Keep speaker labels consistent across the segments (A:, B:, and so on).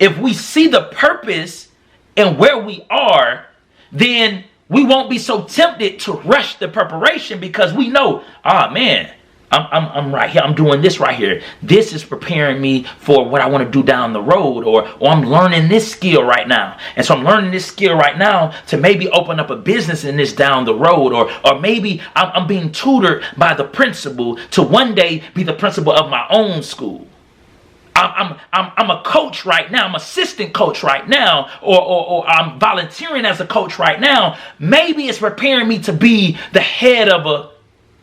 A: if we see the purpose and where we are, then we won't be so tempted to rush the preparation, because we know, man, I'm right here. I'm doing this right here. This is preparing me for what I want to do down the road, or I'm learning this skill right now. And so I'm learning this skill right now to maybe open up a business in this down the road, or maybe I'm being tutored by the principal to one day be the principal of my own school. I'm a coach right now. I'm assistant coach right now, or I'm volunteering as a coach right now. Maybe it's preparing me to be the head of a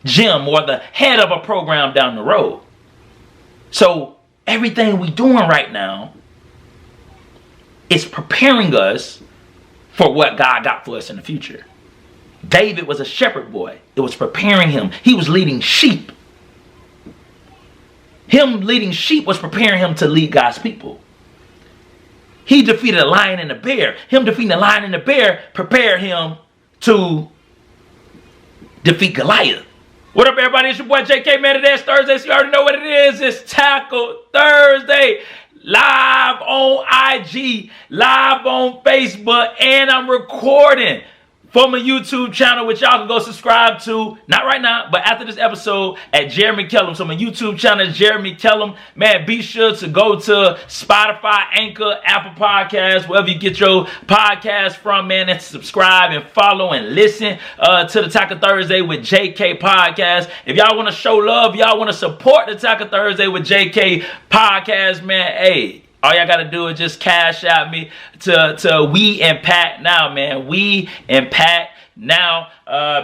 A: gym or the head of a program down the road. So everything we doing right now is preparing us for what God got for us in the future. David was a shepherd boy. It was preparing him. He was leading sheep. Him leading sheep was preparing him to lead God's people. He defeated a lion and a bear. Him defeating a lion and a bear prepared him to defeat Goliath. What up, everybody? It's your boy JK, man. Today's Thursday, so you already know what it is. It's Tackle Thursday. Live on IG, live on Facebook, and I'm recording for my YouTube channel, which y'all can go subscribe to, not right now, but after this episode at Jeremy Kellem. So my YouTube channel is Jeremy Kellem. Man, be sure to go to Spotify, Anchor, Apple Podcasts, wherever you get your podcast from, man, and subscribe and follow and listen to the Tackle Thursday with JK podcast. If y'all want to show love, y'all want to support the Tackle Thursday with JK podcast, man, hey, all y'all got to do is just cash out me to WeImpactNow, man. WeImpactNow.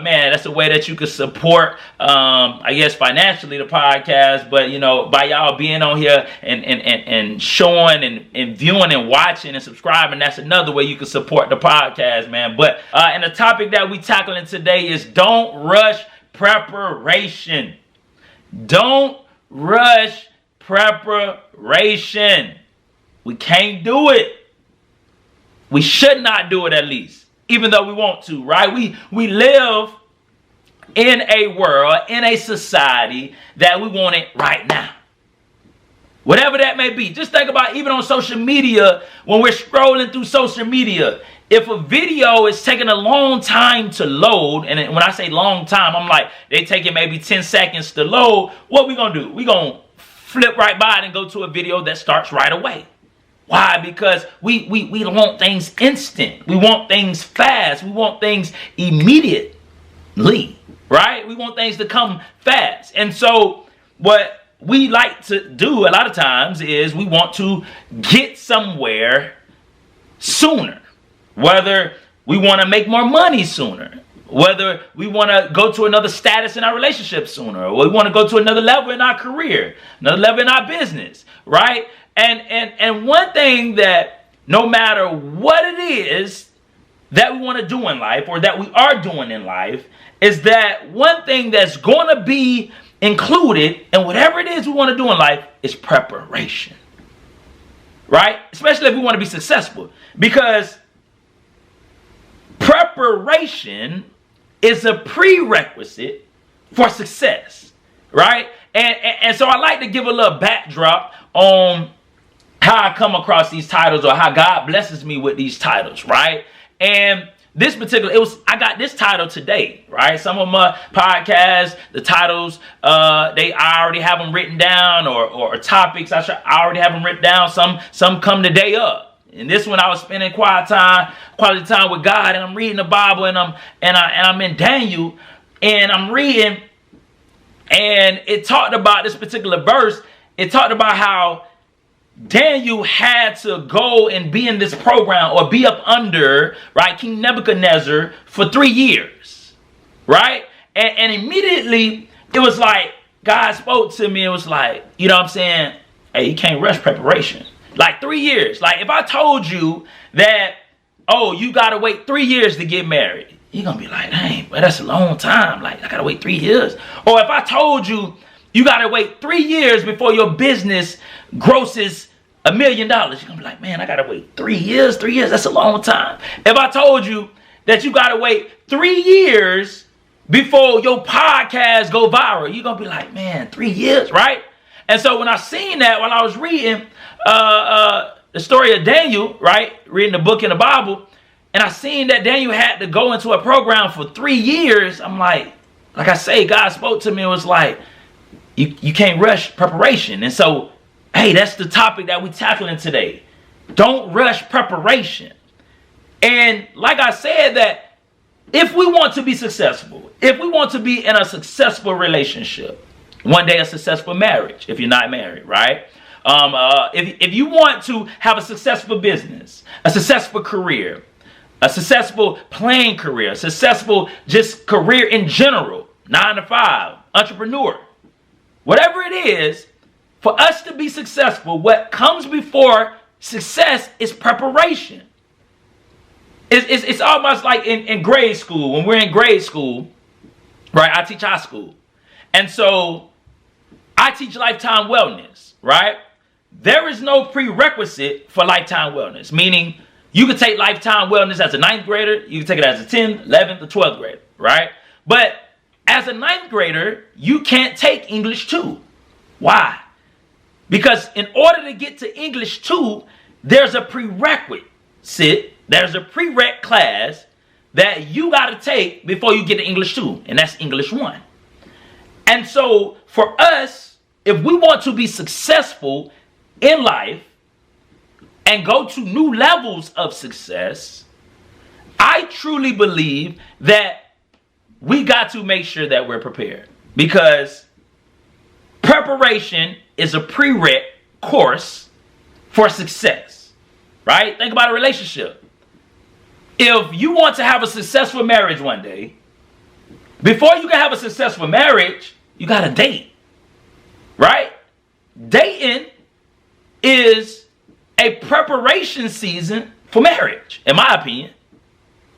A: Man, that's a way that you can support, I guess, financially the podcast. But, you know, by y'all being on here and showing and viewing and watching and subscribing, that's another way you can support the podcast, man. But and the topic that we tackling today is don't rush preparation. Don't rush preparation. We can't do it. We should not do it, at least, even though we want to, right? We live in a world, in a society that we want it right now. Whatever that may be. Just think about even on social media, when we're scrolling through social media, if a video is taking a long time to load, and when I say long time, I'm like, they taking maybe 10 seconds to load, what we going to do? We going to flip right by it and go to a video that starts right away. Why? Because we want things instant. We want things fast. We want things immediately, right? We want things to come fast. And so what we like to do a lot of times is we want to get somewhere sooner. Whether we want to make more money sooner, whether we want to go to another status in our relationship sooner, or we want to go to another level in our career, another level in our business, right? And one thing that no matter what it is that we want to do in life, or that we are doing in life, is that one thing that's going to be included in whatever it is we want to do in life is preparation, right? Especially if we want to be successful, because preparation is a prerequisite for success, right? And so I like to give a little backdrop on how I come across these titles, or how God blesses me with these titles, right? And this particular, I got this title today, right? Some of my podcasts, the titles, I already have them written down, or topics, I already have them written down. Some come the day up. And this one I was spending quality time with God, and I'm reading the Bible, and I'm in Daniel, and I'm reading, and it talked about this particular verse. It talked about how Daniel had to go and be in this program, or be up under, right, King Nebuchadnezzar for 3 years, right? And immediately it was like God spoke to me. It was like, you know what I'm saying? Hey, you can't rush preparation. Like 3 years. Like if I told you that, oh, you got to wait 3 years to get married, you're going to be like, dang, but that's a long time. Like I got to wait 3 years. Or if I told you, you got to wait 3 years before your business grosses $1 million, you're going to be like, man, I got to wait 3 years. 3 years, that's a long time. If I told you that you got to wait 3 years before your podcast go viral, you're going to be like, man, 3 years, right? And so when I seen that while I was reading the the story of Daniel, right? Reading the book in the Bible, and I seen that Daniel had to go into a program for 3 years. I'm like I say, God spoke to me. It was like, you can't rush preparation. And so, hey, that's the topic that we're tackling today. Don't rush preparation. And like I said, that if we want to be successful, if we want to be in a successful relationship, one day a successful marriage, if you're not married, right? If you want to have a successful business, a successful career, a successful playing career, a successful just career in general, 9 to 5, entrepreneur, whatever it is, for us to be successful, what comes before success is preparation. It's almost like in grade school. When we're in grade school, right? I teach high school. And so I teach lifetime wellness, right? There is no prerequisite for lifetime wellness, meaning you can take lifetime wellness as a 9th grader. You can take it as a 10th, 11th, or 12th grader, right? But as a 9th grader, you can't take English 2. Why? Because in order to get to English 2, there's a prerequisite, there's a prereq class that you got to take before you get to English 2, and that's English 1. And so for us, if we want to be successful in life and go to new levels of success, I truly believe that we got to make sure that we're prepared, because preparation is a prereq course for success, right? Think about a relationship. If you want to have a successful marriage one day, before you can have a successful marriage, you got to date, right? Dating is a preparation season for marriage, in my opinion,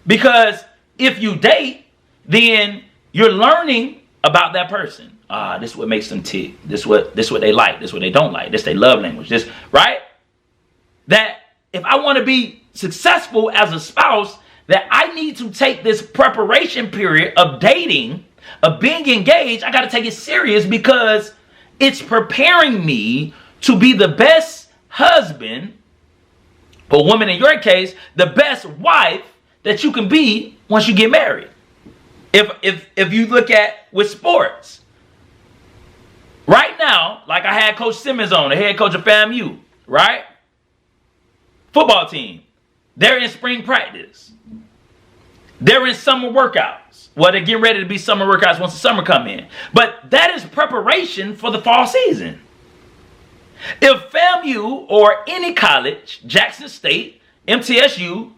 A: because if you date, then you're learning about that person. This is what makes them tick. This what they like. This what they don't like. This their love language. This, right? That if I want to be successful as a spouse, that I need to take this preparation period of dating, of being engaged. I got to take it serious, because it's preparing me to be the best husband, or woman in your case, the best wife that you can be once you get married. If you look at with sports, right now, like I had Coach Simmons on, the head coach of FAMU, right? Football team, they're in spring practice. They're in summer workouts. Well, they're getting ready to be summer workouts once the summer come in. But that is preparation for the fall season. If FAMU or any college, Jackson State, MTSU,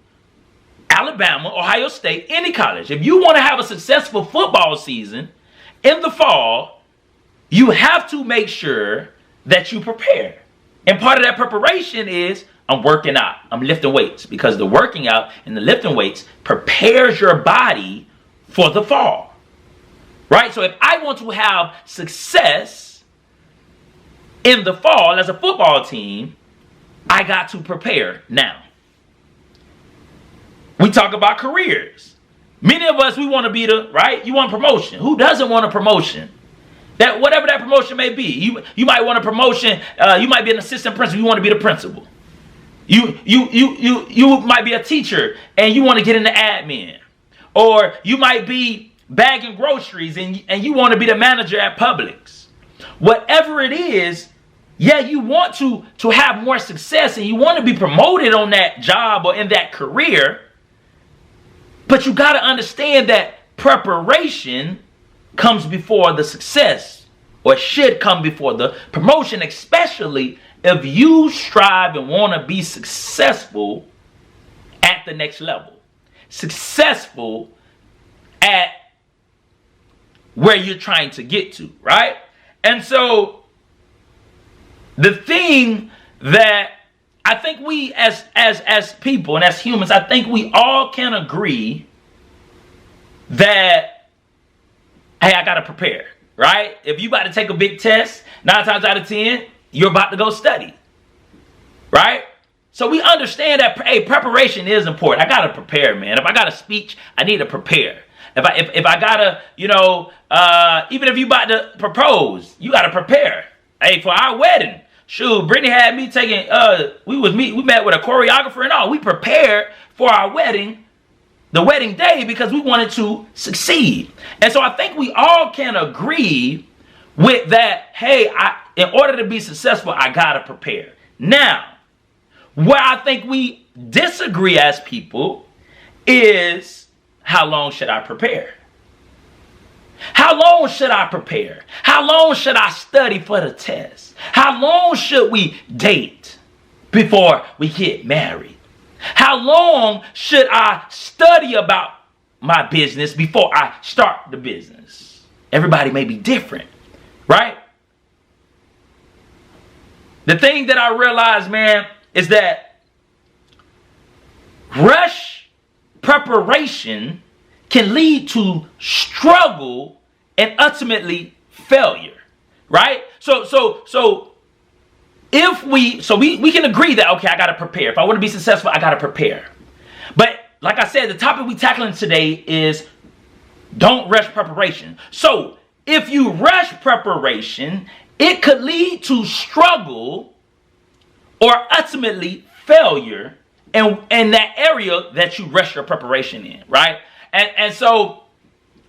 A: Alabama, Ohio State, any college, if you want to have a successful football season in the fall, you have to make sure that you prepare. And part of that preparation is I'm working out. I'm lifting weights, because the working out and the lifting weights prepares your body for the fall, right? So if I want to have success in the fall as a football team, I got to prepare now. We talk about careers. Many of us, we want to be right? You want promotion. Who doesn't want a promotion? That whatever that promotion may be. You might want a promotion. You might be an assistant principal. You want to be the principal. You might be a teacher and you want to get into admin. Or you might be bagging groceries and you want to be the manager at Publix. Whatever it is, yeah, you want to have more success and you want to be promoted on that job or in that career. But you got to understand that preparation comes before the success, or should come before the promotion, especially if you strive and want to be successful at the next level. Successful at where you're trying to get to, right? And so the thing that I think we as people and as humans, I think we all can agree that, hey, I got to prepare, right? If you about to take a big test, 9 times out of 10, you're about to go study, right? So we understand that, hey, preparation is important. I got to prepare, man. If I got a speech, I need to prepare. If I got to, even if you about to propose, you got to prepare. Hey, for our wedding, Shoot, Brittany had me taking, we met with a choreographer and all. We prepared for our wedding, the wedding day, because we wanted to succeed. And so I think we all can agree with that. Hey, in order to be successful, I got to prepare. Now, where I think we disagree as people is, how long should I prepare? How long should I prepare? How long should I study for the test? How long should we date before we get married? How long should I study about my business before I start the business? Everybody may be different, right? The thing that I realized, man, is that rush preparation can lead to struggle and ultimately failure, right? So if we can agree that, okay, I got to prepare. If I want to be successful, I got to prepare. But like I said, the topic we tackling today is don't rush preparation. So if you rush preparation, it could lead to struggle or ultimately failure in that area that you rush your preparation in, right? And so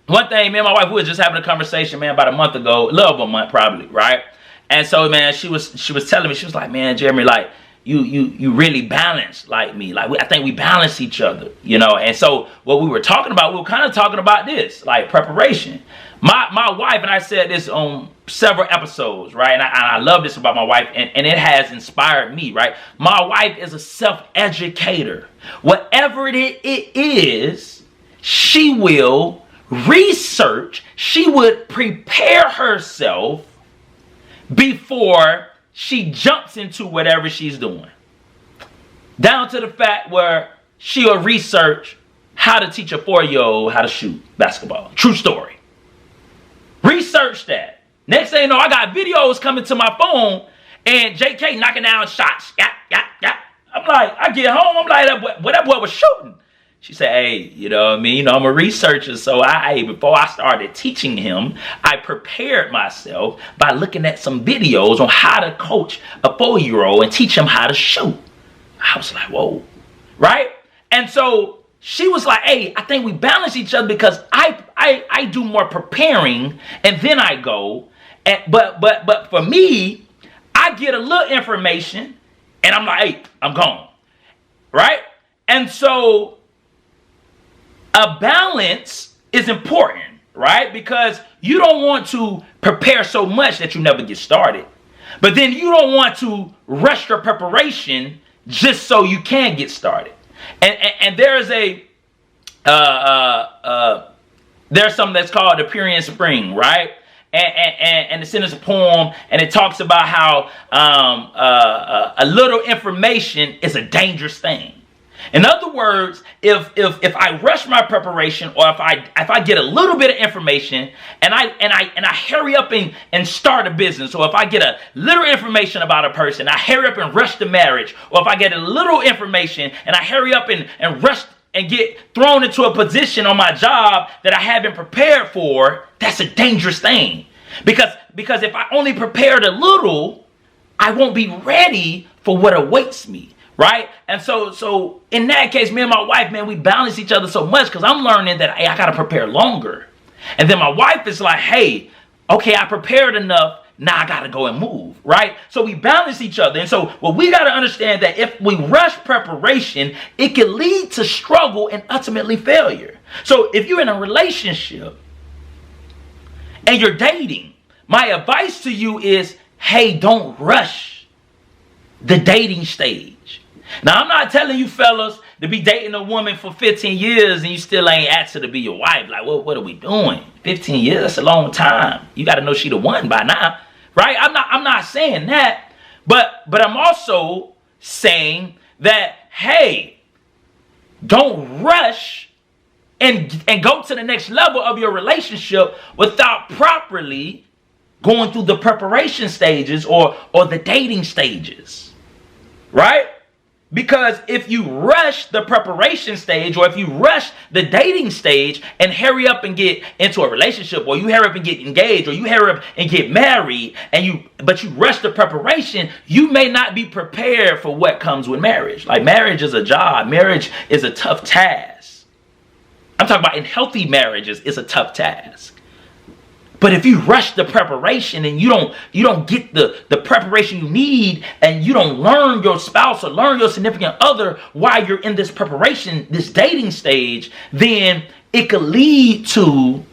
A: one thing, me and my wife, we were just having a conversation, man, about a month ago, a little over a month probably, right? And so, man, she was telling me, she was like, man, Jeremy, like, you really balance like me. Like, I think we balance each other, you know? And so what we were talking about, we were kind of talking about this, like preparation. My wife, and I said this on several episodes, right? And I love this about my wife, and it has inspired me, right? My wife is a self-educator. Whatever it is, she will research, she would prepare herself before she jumps into whatever she's doing. Down to the fact where she'll research how to teach a 4-year-old how to shoot basketball. True story. Research that. Next thing you know, I got videos coming to my phone and JK knocking down shots. Yeah. I'm like, I get home, I'm like, that boy was shooting. She said, hey, you know what I mean? You know, I'm a researcher, so before I started teaching him, I prepared myself by looking at some videos on how to coach a 4-year-old and teach him how to shoot. I was like, whoa, right? And so she was like, hey, I think we balance each other because I do more preparing and then I go. But for me, I get a little information and I'm like, hey, I'm gone, right? And so a balance is important, right? Because you don't want to prepare so much that you never get started. But then you don't want to rush your preparation just so you can get started. And there's there's something that's called the Purian Spring, right? And it's in this poem, and it talks about how a little information is a dangerous thing. In other words, if I rush my preparation, or if I get a little bit of information and I hurry up and start a business, or if I get a little information about a person, I hurry up and rush the marriage, or if I get a little information and I hurry up and rush and get thrown into a position on my job that I haven't prepared for, that's a dangerous thing. Because if I only prepared a little, I won't be ready for what awaits me. Right? And so in that case, me and my wife, man, we balance each other so much because I'm learning that, hey, I got to prepare longer. And then my wife is like, hey, okay, I prepared enough. Now I got to go and move. Right? So we balance each other. And so what we got to understand that if we rush preparation, it can lead to struggle and ultimately failure. So if you're in a relationship and you're dating, my advice to you is, hey, don't rush the dating stage. Now, I'm not telling you fellas to be dating a woman for 15 years and you still ain't asked her to be your wife. Like, what are we doing? 15 years, that's a long time. You got to know she the one by now, right? I'm not saying that, but I'm also saying that, hey, don't rush and go to the next level of your relationship without properly going through the preparation stages or the dating stages, right? Because if you rush the preparation stage, or if you rush the dating stage and hurry up and get into a relationship, or you hurry up and get engaged, or you hurry up and get married, but you rush the preparation, you may not be prepared for what comes with marriage. Like, marriage is a job. Marriage is a tough task. I'm talking about in healthy marriages, it's a tough task. But if you rush the preparation and you don't get the preparation you need, and you don't learn your spouse or learn your significant other while you're in this preparation, this dating stage, then it could lead to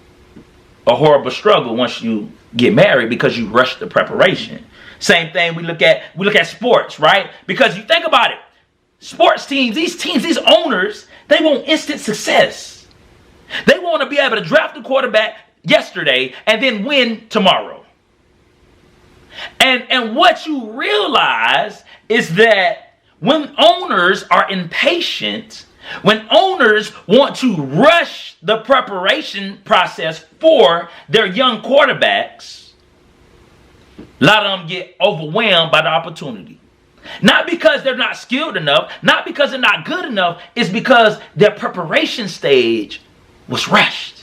A: a horrible struggle once you get married, because you rush the preparation. Same thing we look at sports, right? Because you think about it, sports teams, these owners, they want instant success. They want to be able to draft the quarterback yesterday and then win tomorrow. And what you realize is that when owners are impatient, when owners want to rush the preparation process for their young quarterbacks, a lot of them get overwhelmed by the opportunity. Not because they're not skilled enough, not because they're not good enough, it's because their preparation stage was rushed.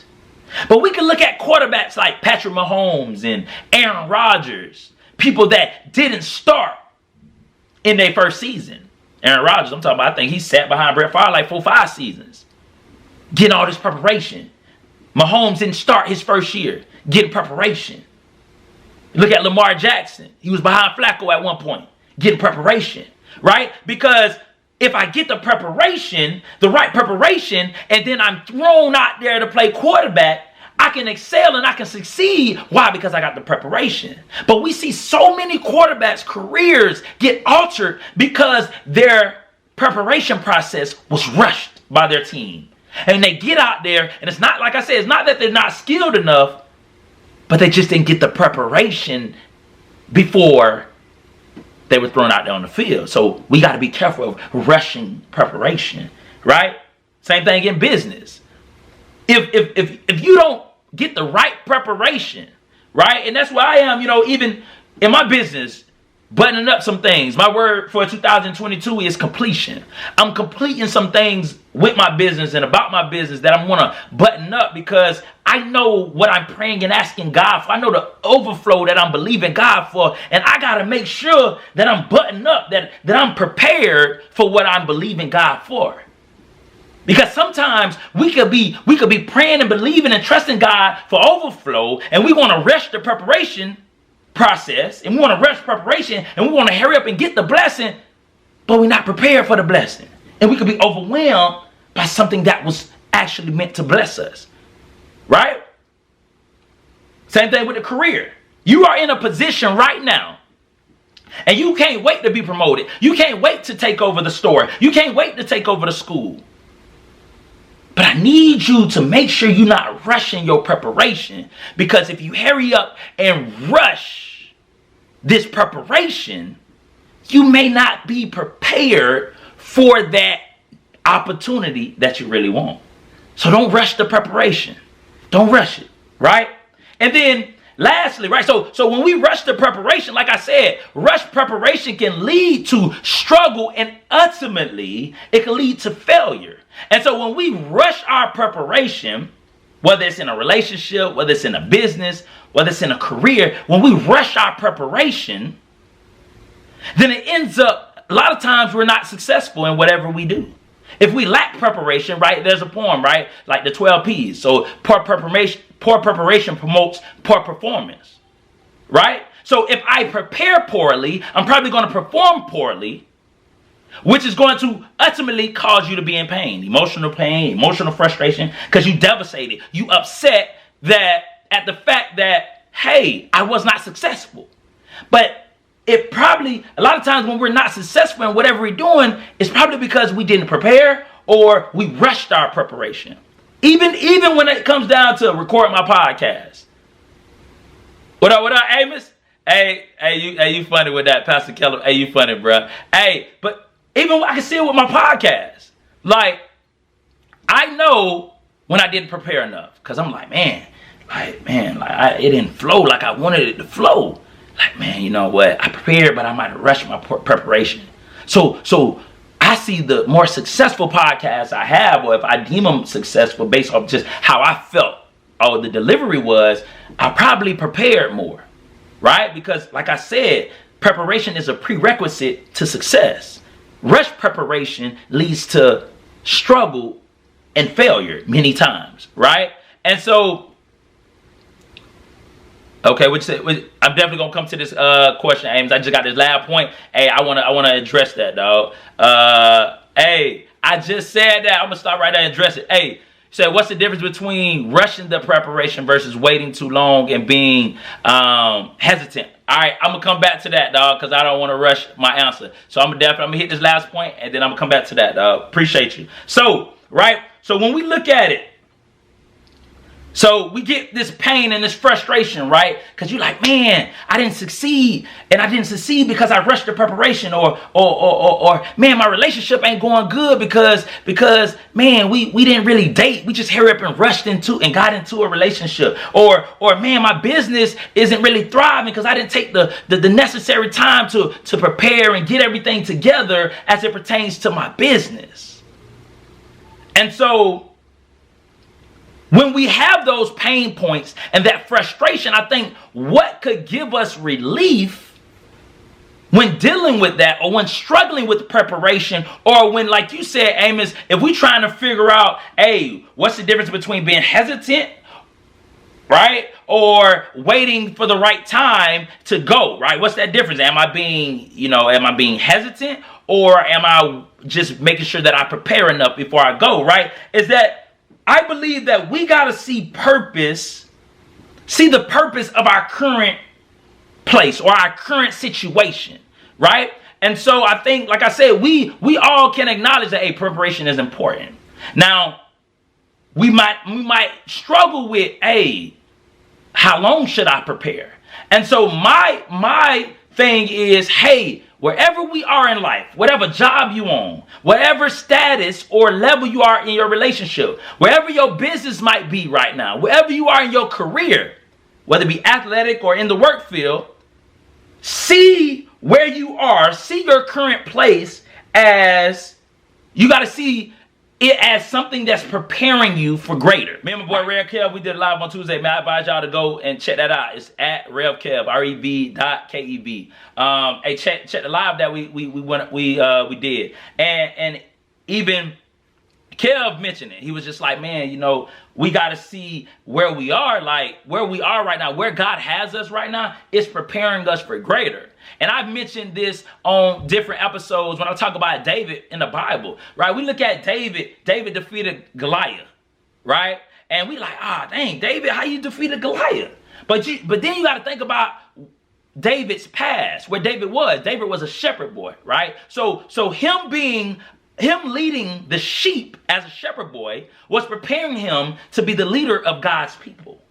A: But we can look at quarterbacks like Patrick Mahomes and Aaron Rodgers, people that didn't start in their first season. Aaron Rodgers, I'm talking about, I think he sat behind Brett Favre like 4-5 seasons, getting all this preparation. Mahomes didn't start his first year, getting preparation. Look at Lamar Jackson. He was behind Flacco at one point, getting preparation, right? Because if I get the preparation, the right preparation, and then I'm thrown out there to play quarterback, I can excel and I can succeed. Why? Because I got the preparation. But we see so many quarterbacks' careers get altered because their preparation process was rushed by their team. And they get out there, and it's not, like I said, it's not that they're not skilled enough, but they just didn't get the preparation before they were thrown out there on the field. So we got to be careful of rushing preparation, right? Same thing in business. If you don't get the right preparation, right? And that's where I am, even in my business, buttoning up some things. My word for 2022 is completion. I'm completing some things with my business and about my business that I'm going to button up, because I know what I'm praying and asking God for. I know the overflow that I'm believing God for. And I got to make sure that I'm buttoned up, that I'm prepared for what I'm believing God for. Because sometimes we could be praying and believing and trusting God for overflow, and we want to rush the preparation process, and we want to rush preparation, and we want to hurry up and get the blessing, but we're not prepared for the blessing. And we could be overwhelmed by something that was actually meant to bless us. Right? Same thing with the career. You are in a position right now, and you can't wait to be promoted. You can't wait to take over the store. You can't wait to take over the school. But I need you to make sure you're not rushing your preparation, because if you hurry up and rush this preparation, you may not be prepared for that opportunity that you really want. So don't rush the preparation. Don't rush it, right? And then lastly, right, so when we rush the preparation, like I said, rush preparation can lead to struggle, and ultimately it can lead to failure. And so when we rush our preparation, whether it's in a relationship, whether it's in a business, whether it's in a career, when we rush our preparation, then it ends up, a lot of times we're not successful in whatever we do. If we lack preparation, right, there's a poem, right, like the 12 P's. So poor preparation promotes poor performance, right? So if I prepare poorly, I'm probably going to perform poorly, which is going to ultimately cause you to be in pain, emotional frustration, because you devastated, you upset at the fact that, hey, I was not successful. But it probably, a lot of times when we're not successful in whatever we're doing, it's probably because we didn't prepare, or we rushed our preparation. Even when it comes down to recording my podcast. What up, Amos? Hey, you funny with that, Pastor Kellem. Hey, you funny, bro. Hey, but even I can see it with my podcast. Like, I know when I didn't prepare enough, because I'm like, it didn't flow like I wanted it to flow. Like, man, you know what? I prepared, but I might have rushed my preparation. So I I see the more successful podcasts I have, or if I deem them successful based off just how I felt or the delivery was, I probably prepared more, right? Because like I said, preparation is a prerequisite to success. Rush preparation leads to struggle and failure many times, right? And so, okay, I'm definitely gonna come to this question, Ames. I just got this last point. Hey, I wanna address that, dog. Hey, I just said that. I'm gonna stop right there and address it. Hey, so what's the difference between rushing the preparation versus waiting too long and being hesitant? All right, I'm gonna come back to that, dog, because I don't want to rush my answer. So I'm gonna hit this last point, and then I'm gonna come back to that, dog. Appreciate you. So, right, so when we look at it, so we get this pain and this frustration, right? Because you're like, man, I didn't succeed. And I didn't succeed because I rushed the preparation. Or man, my relationship ain't going good because man, we didn't really date. We just hurry up and rushed into and got into a relationship. Or man, my business isn't really thriving because I didn't take the necessary time to prepare and get everything together as it pertains to my business. And so, when we have those pain points and that frustration, I think what could give us relief when dealing with that, or when struggling with preparation, or when, like you said, Amos, if we're trying to figure out, hey, what's the difference between being hesitant, right, or waiting for the right time to go, right? What's that difference? Am I being hesitant, or am I just making sure that I prepare enough before I go, right? Is that I believe that we got to see the purpose of our current place or our current situation, right? And so I think, like I said, we all can acknowledge that preparation is important. Now, we might struggle with, how long should I prepare? And so my thing is, hey, wherever we are in life, whatever job you own, whatever status or level you are in your relationship, wherever your business might be right now, wherever you are in your career, whether it be athletic or in the work field, see where you are, see your current place as, you got to see it as something that's preparing you for greater. Me and my boy Rev Kev, we did it live on Tuesday. Man, I advise y'all to go and check that out. It's at Rev Kev, REV.KEV. Hey, check the live that we did, and even Kev mentioned it. He was just like, man, we got to see where we are, like where we are right now, where God has us right now. It's preparing us for greater. And I've mentioned this on different episodes when I talk about David in the Bible, right? We look at David defeated Goliath, right? And we like, dang, David, how you defeated Goliath? But then you got to think about David's past, where David was. David was a shepherd boy, right? So him leading the sheep as a shepherd boy was preparing him to be the leader of God's people.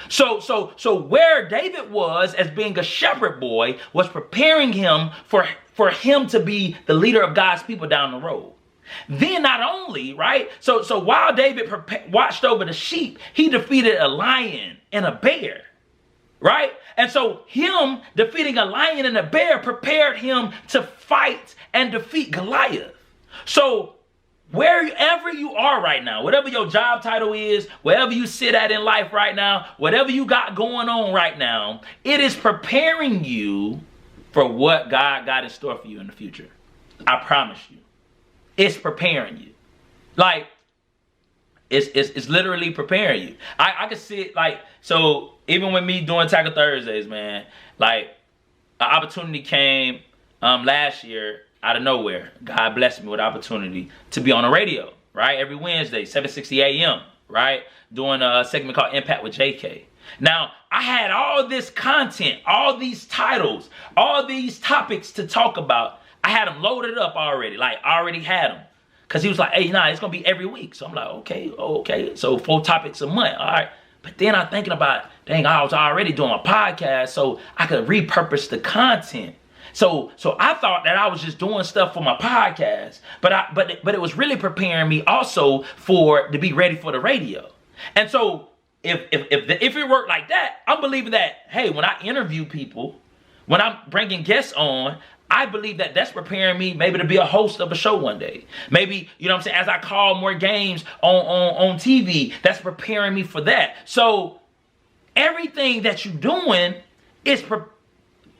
A: So where David was as being a shepherd boy was preparing him for him to be the leader of God's people down the road. Then not only, right? So while David watched over the sheep, he defeated a lion and a bear, right? And so him defeating a lion and a bear prepared him to fight and defeat Goliath. So wherever you are right now, whatever your job title is, wherever you sit at in life right now, whatever you got going on right now, it is preparing you for what God got in store for you in the future. I promise you. It's preparing you. Like, it's literally preparing you. I could see it, like, so even with me doing Tackle Thursdays, man, like, an opportunity came last year out of nowhere. God blessed me with an opportunity to be on the radio, right? Every Wednesday, 7:60 a.m., right? Doing a segment called Impact with JK. Now, I had all this content, all these titles, all these topics to talk about. I had them loaded up already. Like, I already had them. Because he was like, hey, it's going to be every week. So I'm like, okay. So 4 topics a month. All right. But then I'm thinking about, dang, I was already doing a podcast, so I could repurpose the content. So I thought that I was just doing stuff for my podcast, but it was really preparing me also to be ready for the radio. And so if it worked like that, I'm believing that, hey, when I interview people, when I'm bringing guests on, I believe that that's preparing me maybe to be a host of a show one day. Maybe, you know what I'm saying, as I call more games on TV, that's preparing me for that. So everything that you're doing is, I ain't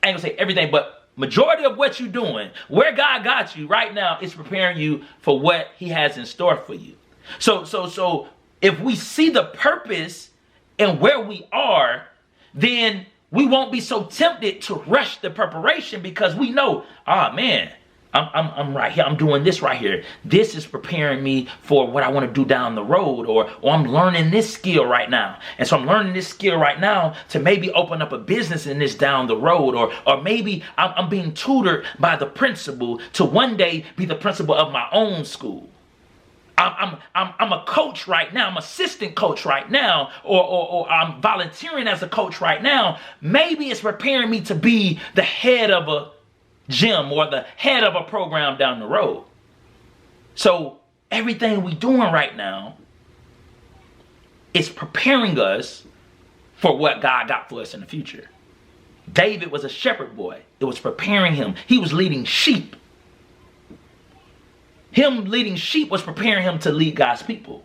A: gonna say everything, but majority of what you're doing, where God got you right now, is preparing you for what he has in store for you. So if we see the purpose in where we are, then we won't be so tempted to rush the preparation, because we know, man, I'm right here. I'm doing this right here. This is preparing me for what I want to do down the road, or I'm learning this skill right now. And so I'm learning this skill right now to maybe open up a business in this down the road, or maybe I'm being tutored by the principal to one day be the principal of my own school. I'm a coach right now. I'm assistant coach right now, or I'm volunteering as a coach right now. Maybe it's preparing me to be the head of a gym or the head of a program down the road. So everything we're doing right now is preparing us for what God got for us in the future. David was a shepherd boy. It was preparing him. He was leading sheep. Him leading sheep was preparing him to lead God's people.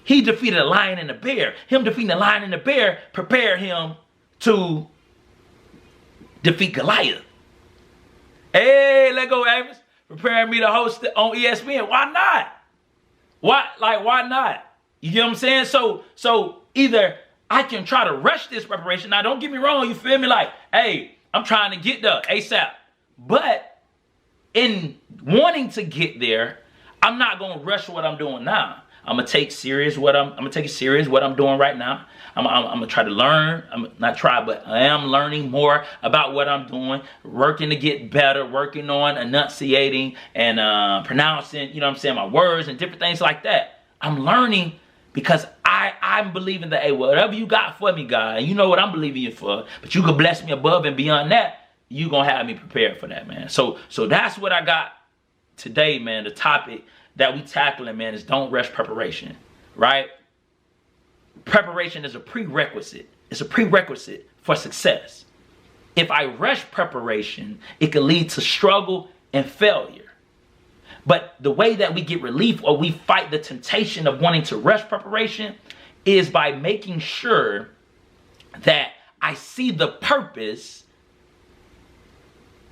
A: He defeated a lion and a bear. Him defeating a lion and a bear prepared him to defeat Goliath. Hey, let go, Amos. Preparing me to host on ESPN. Why not? Why not? You get what I'm saying? So either I can try to rush this preparation. Now, don't get me wrong. You feel me? Like, hey, I'm trying to get there ASAP. But in wanting to get there, I'm not gonna rush what I'm doing now. I'm gonna take it serious what I'm doing right now. I'm gonna try to learn. I am learning more about what I'm doing, working to get better, working on enunciating and pronouncing, you know what I'm saying, my words and different things like that. I'm learning because I'm believing that, hey, whatever you got for me, God, you know what I'm believing you for, but you could bless me above and beyond that. You gonna have me prepared for that, man. So that's what I got today, man. The topic that we tackling, man, is don't rush preparation, right? Preparation is a prerequisite. It's a prerequisite for success. If I rush preparation, it can lead to struggle and failure. But the way that we get relief, or we fight the temptation of wanting to rush preparation, is by making sure that I see the purpose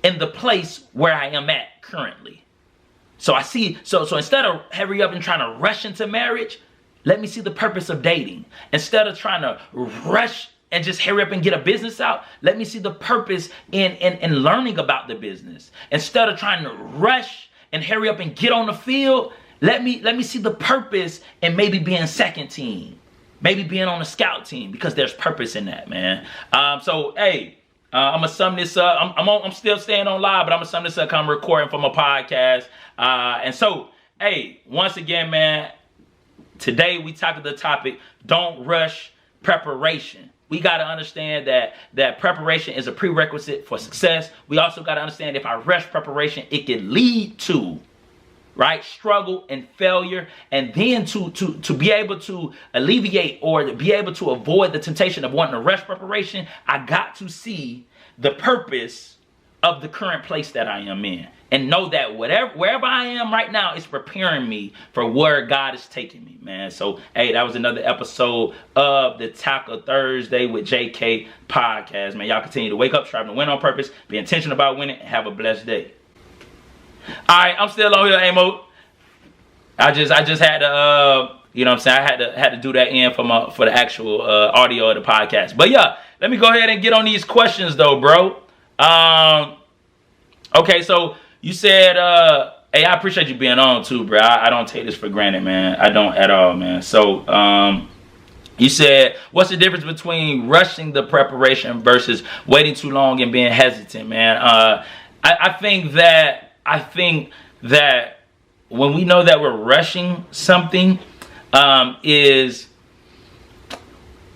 A: in the place where I am at currently. So I see, so instead of hurry up and trying to rush into marriage, let me see the purpose of dating. Instead of trying to rush and just hurry up and get a business out, let me see the purpose in learning about the business. Instead of trying to rush and hurry up and get on the field, let me see the purpose in maybe being second team, maybe being on the scout team, because there's purpose in that, man. So hey, I'm gonna sum this up. I'm still staying on live, but I'm gonna sum this up. I'm recording for my podcast. And so, hey, once again, man, today we tackled the topic: don't rush preparation. We gotta understand that preparation is a prerequisite for success. We also gotta understand if I rush preparation, it can lead to struggle and failure. And then to be able to alleviate or to be able to avoid the temptation of wanting to rush preparation, I got to see the purpose of the current place that I am in, and know that wherever I am right now is preparing me for where God is taking me, man. So hey, that was another episode of the Tackle Thursday with JK podcast, man. Y'all continue to wake up, strive to win on purpose, be intentional about winning, and have a blessed day. All right, I'm still on here, Amo. I just had to, you know what I'm saying, I had to do that in for the actual audio of the podcast. But yeah, let me go ahead and get on these questions though, bro. Okay, so you said, hey, I appreciate you being on too, bro. I don't take this for granted, man. I don't at all, man. So you said, what's the difference between rushing the preparation versus waiting too long and being hesitant, man? I think that when we know that we're rushing something, is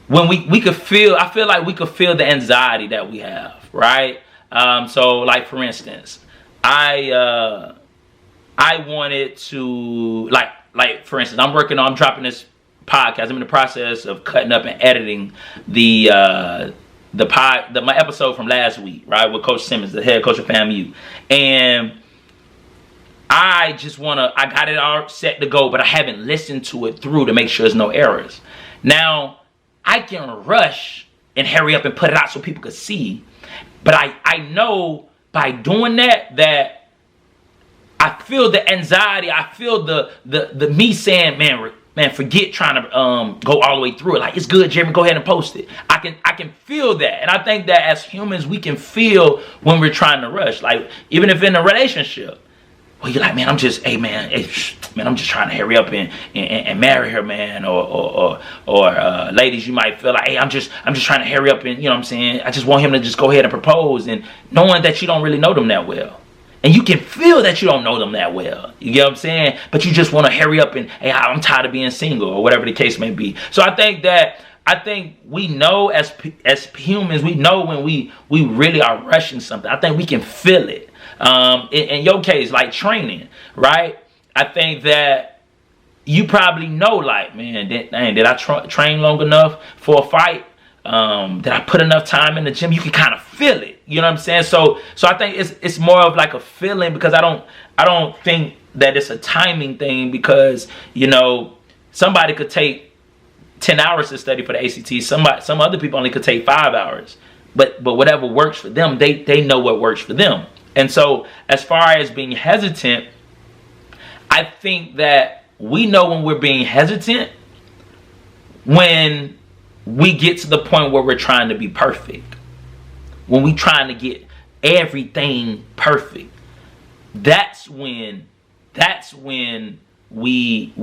A: when we could feel, I feel like we could feel the anxiety that we have, right? So like for instance, I wanted to, like for instance, I'm dropping this podcast. I'm in the process of cutting up and editing the my episode from last week, right, with Coach Simmons, the head coach of FAMU, and I got it all set to go, but I haven't listened to it through to make sure there's no errors. Now, I can rush and hurry up and put it out so people could see, but I know by doing that I feel the anxiety, I feel the me saying, man, forget trying to go all the way through it. Like, it's good, Jeremy, go ahead and post it. I can feel that. And I think that as humans, we can feel when we're trying to rush. Like, even if in a relationship, well, you're like, man, I'm just trying to hurry up and marry her, man. Or ladies, you might feel like, hey, I'm just trying to hurry up and, you know what I'm saying? I just want him to just go ahead and propose, and knowing that you don't really know them that well. And you can feel that you don't know them that well. You get what I'm saying? But you just want to hurry up and, hey, I'm tired of being single, or whatever the case may be. So I think we know as humans, we know when we really are rushing something. I think we can feel it. In your case, like training, right? I think that you probably know, like, man, did I train long enough for a fight? Did I put enough time in the gym? You can kind of feel it. You know what I'm saying? So I think it's more of like a feeling, because I don't think that it's a timing thing, because, you know, somebody could take 10 hours to study for the ACT. Some other people only could take 5 hours. But whatever works for them, they know what works for them. And so as far as being hesitant, I think that we know when we're being hesitant when we get to the point where we're trying to be perfect. When we're trying to get everything perfect. That's when we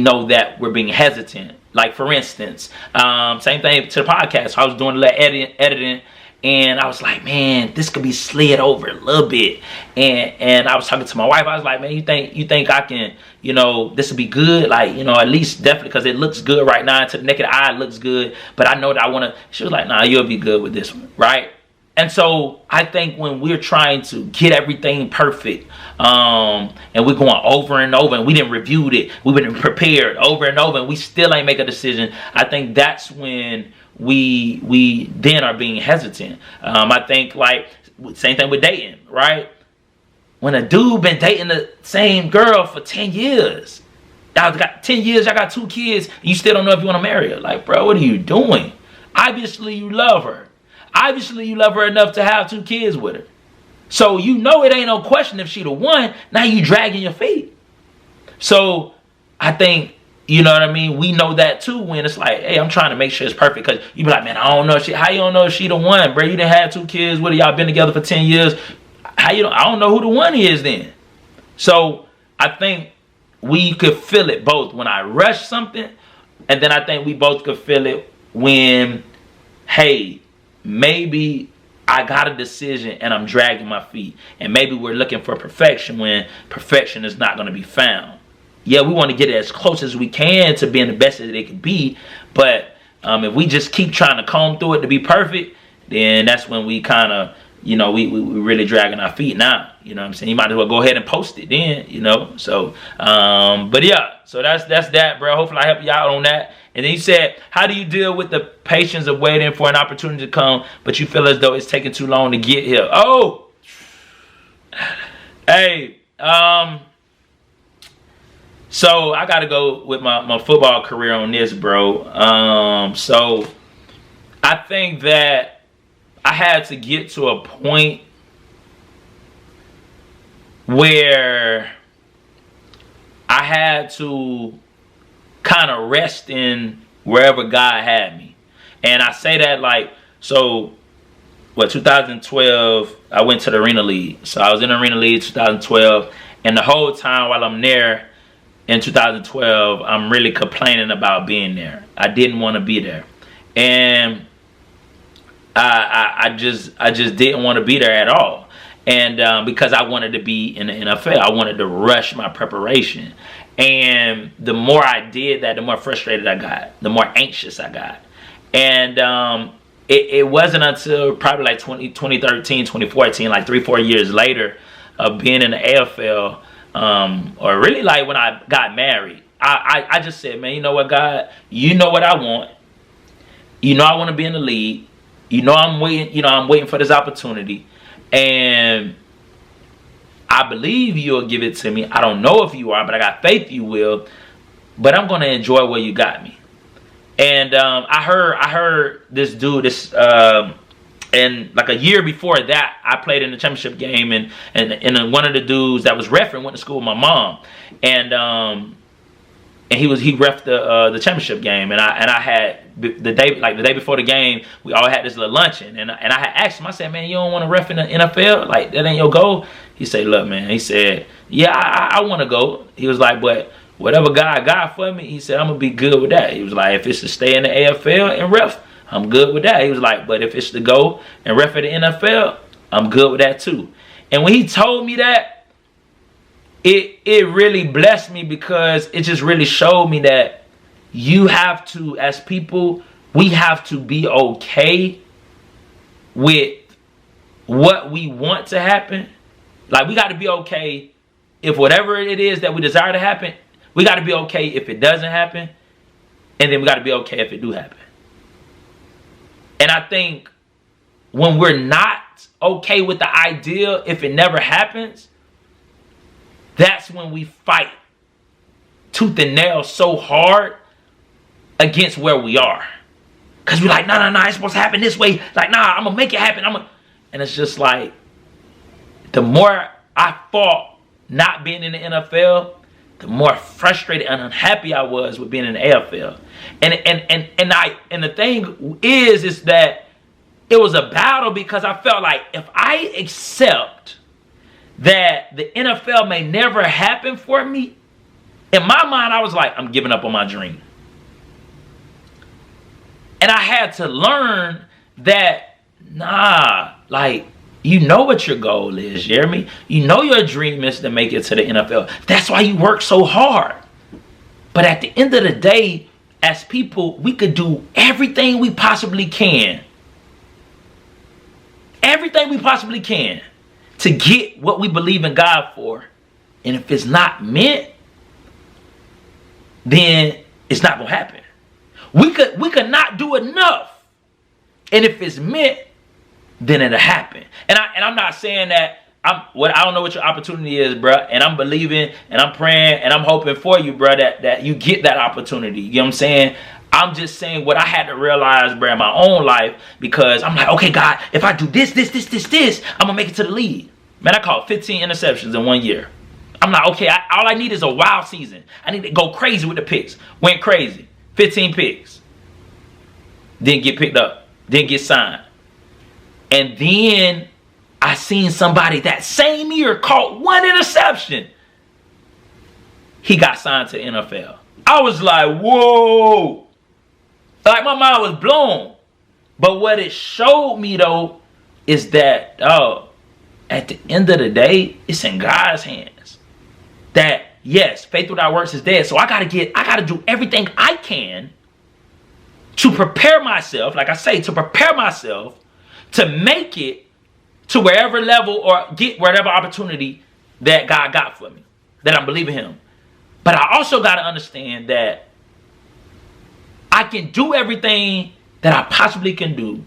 A: know that we're being hesitant. Like, for instance, same thing to the podcast. I was doing a little editing, and I was like, man, this could be slid over a little bit. And I was talking to my wife. I was like, man, you think I can, you know, this would be good? Like, you know, at least definitely, because it looks good right now. To the naked eye, it looks good. But I know that I want to. She was like, nah, you'll be good with this one, right? And so I think when we're trying to get everything perfect, and we're going over and over, and we didn't review it, we've been prepared over and over, and we still ain't make a decision, I think that's when we then are being hesitant. I think, like, same thing with dating, right? When a dude been dating the same girl for 10 years, y'all got 10 years, y'all got 2 kids, and you still don't know if you want to marry her. Like, bro, what are you doing? Obviously you love her. Obviously you love her enough to have 2 kids with her. So you know it ain't no question if she the one. Now you dragging your feet. So I think, you know what I mean, we know that too, when it's like, hey, I'm trying to make sure it's perfect. Because you be like, man, I don't know how you don't know if she the one, bro? You done had 2 kids with her, y'all been together for 10 years. I don't know who the one is then. So I think we could feel it both when I rush something, and then I think we both could feel it when, hey, maybe I got a decision and I'm dragging my feet. And maybe we're looking for perfection when perfection is not going to be found. Yeah, we want to get it as close as we can to being the best that it could be. But if we just keep trying to comb through it to be perfect, then that's when we kind of, you know, we really dragging our feet now. You know what I'm saying? You might as well go ahead and post it then, you know. So, but yeah, so that's that, bro. Hopefully I help you out on that. And then he said, how do you deal with the patience of waiting for an opportunity to come, but you feel as though it's taking too long to get here? Oh, hey, so I got to go with my football career on this, bro. So I think that I had to get to a point where I had to kind of rest in wherever God had me. And I say that like, so, 2012, I went to the Arena League. So I was in the Arena League 2012. And the whole time while I'm there in 2012, I'm really complaining about being there. I didn't want to be there. And I just didn't want to be there at all. And because I wanted to be in the NFL, I wanted to rush my preparation. And the more I did that, the more frustrated I got, the more anxious I got. And it wasn't until probably like 2013, 2014, like 3-4 years later of being in the AFL, or really like when I got married, I just said, man, you know what, God, you know what I want. You know I want to be in the league. I'm waiting. I'm waiting for this opportunity, and I believe you'll give it to me. I don't know if you are, but I got faith you will. But I'm gonna enjoy where you got me. And I heard this dude, and like a year before that, I played in the championship game, and one of the dudes that was refereeing went to school with my mom, and he reffed the championship game, and I had the day before the game, we all had this little luncheon, and I had asked him, I said, man, you don't want to ref in the NFL? Like, that ain't your goal? He said, look, man, he said, yeah, I want to go. He was like, but whatever God got for me, he said, I'm going to be good with that. He was like, if it's to stay in the AFL and ref, I'm good with that. He was like, but if it's to go and ref at the NFL, I'm good with that too. And when he told me that, it really blessed me, because it just really showed me that you have to, as people, we have to be okay with what we want to happen. Like, we got to be okay if whatever it is that we desire to happen, we got to be okay if it doesn't happen, and then we got to be okay if it do happen. And I think when we're not okay with the idea if it never happens, that's when we fight tooth and nail so hard against where we are. Because we're like, no, it's supposed to happen this way. Like, nah, I'm going to make it happen. And it's just like, the more I fought not being in the NFL, the more frustrated and unhappy I was with being in the AFL. And the thing is that it was a battle, because I felt like if I accept that the NFL may never happen for me, in my mind I was like, I'm giving up on my dream. And I had to learn that, nah, like, you know what your goal is, Jeremy. You know your dream is to make it to the NFL. That's why you work so hard. But at the end of the day, as people, we could do everything we possibly can. Everything we possibly can to get what we believe in God for. And if it's not meant, then it's not going to happen. We could not do enough. And if it's meant, then it'll happen. And I'm not saying that I don't know what your opportunity is, bro. And I'm believing and I'm praying and I'm hoping for you, bro, that you get that opportunity. You know what I'm saying? I'm just saying what I had to realize, bro, in my own life, because I'm like, okay, God, if I do this, I'm gonna make it to the league. Man, I caught 15 interceptions in 1 year. I'm like, okay, all I need is a wild season. I need to go crazy with the picks. Went crazy. 15 picks. Didn't get picked up. Didn't get signed. And then I seen somebody that same year caught 1 interception. He got signed to NFL. I was like, whoa. Like, my mind was blown. But what it showed me, though, is that, at the end of the day, it's in God's hands. That, yes, faith without works is dead. So I gotta do everything I can to prepare myself, like I say, to prepare myself to make it to wherever level or get whatever opportunity that God got for me, that I'm believing Him. But I also got to understand that I can do everything that I possibly can do,